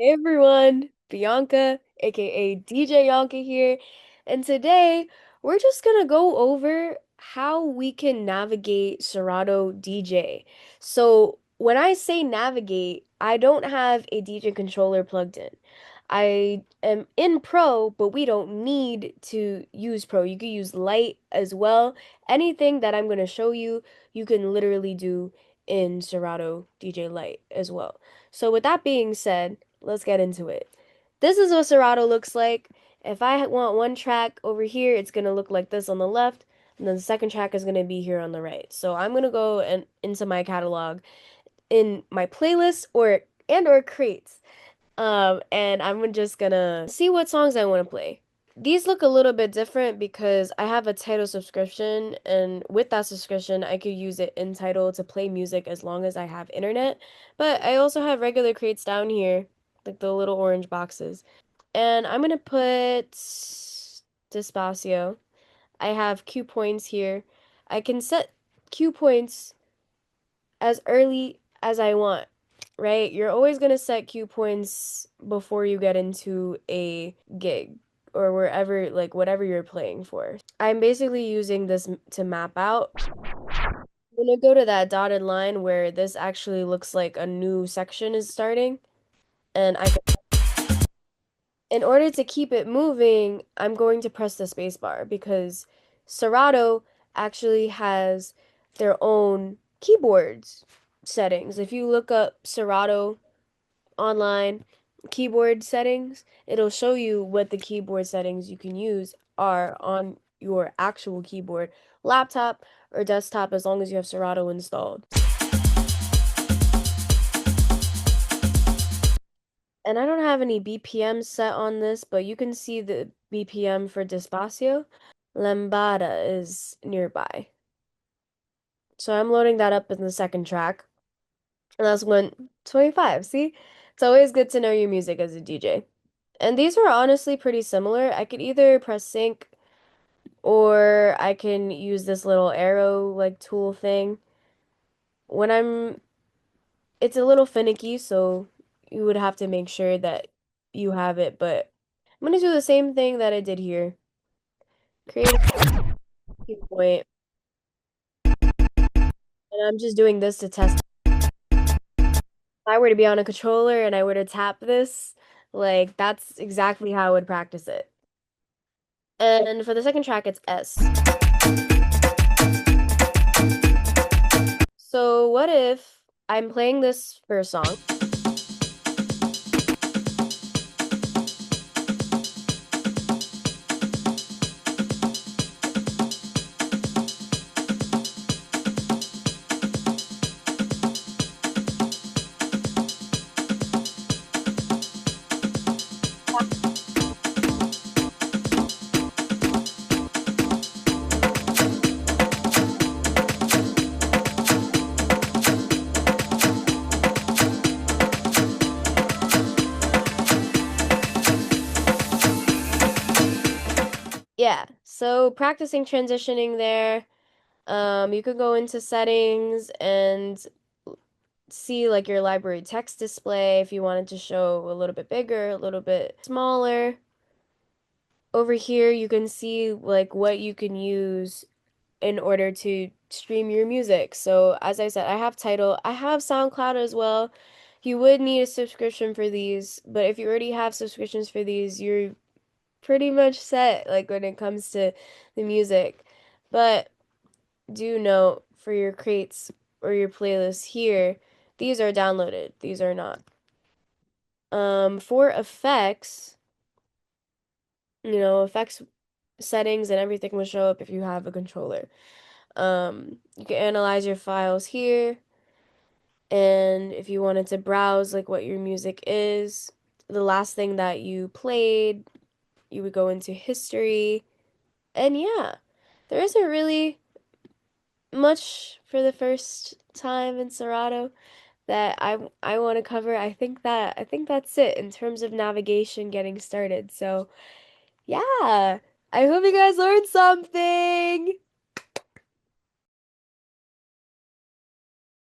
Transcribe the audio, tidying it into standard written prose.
Hey everyone, Bianca, aka DJ Bianca here, and today we're just gonna go over how we can navigate Serato DJ. So when I say navigate, I don't have a DJ controller plugged in. I am in Pro, but we don't need to use Pro. You could use Lite as well. Anything that I'm gonna show you, you can literally do in Serato DJ Lite as well. So with that being said, let's get into it. This is what Serato looks like. If I want one track over here, it's gonna look like this on the left, and then the second track is gonna be here on the right. So I'm gonna go and into my catalog in my playlist or crates. And I'm just gonna see what songs I want to play. These look a little bit different because I have a Tidal subscription, and with that subscription, I could use it in Tidal to play music as long as I have internet. But I also have regular crates down here, like the little orange boxes. And I'm gonna put Despacio. I have cue points here. I can set cue points as early as I want, right? You're always going to set cue points before you get into a gig or wherever, like whatever you're playing for. I'm basically using this to map out. I'm going to go to that dotted line where this actually looks like a new section is starting. And in order to keep it moving, I'm going to press the space bar because Serato actually has their own keyboards settings. If you look up Serato online keyboard settings, it'll show you what the keyboard settings you can use are on your actual keyboard, laptop or desktop, as long as you have Serato installed. And I don't have any BPM set on this, but you can see the BPM for Despacio. Lambada is nearby. So I'm loading that up in the second track. And that's 125. See? It's always good to know your music as a DJ. And these are honestly pretty similar. I could either press sync or I can use this little arrow like tool thing. When it's a little finicky, so you would have to make sure that you have it, but I'm gonna do the same thing that I did here. Create a cue point, and I'm just doing this to test. If I were to be on a controller and I were to tap this, like that's exactly how I would practice it. And for the second track, it's S. So what if I'm playing this first song? Yeah, so practicing transitioning there. You could go into settings and see like your library text display if you wanted to show a little bit bigger, a little bit smaller. Over here, you can see like what you can use in order to stream your music. So as I said, I have Tidal, I have SoundCloud as well. You would need a subscription for these, but if you already have subscriptions for these, you're pretty much set like when it comes to the music. But do note for your crates or your playlists here, these are downloaded. These are not. For effects, effects settings and everything will show up if you have a controller. You can analyze your files here, and if you wanted to browse like what your music is, the last thing that you played, you would go into history. And yeah, there isn't really much for the first time in Serato that I want to cover. I think that's it in terms of navigation getting started. So, yeah. I hope you guys learned something.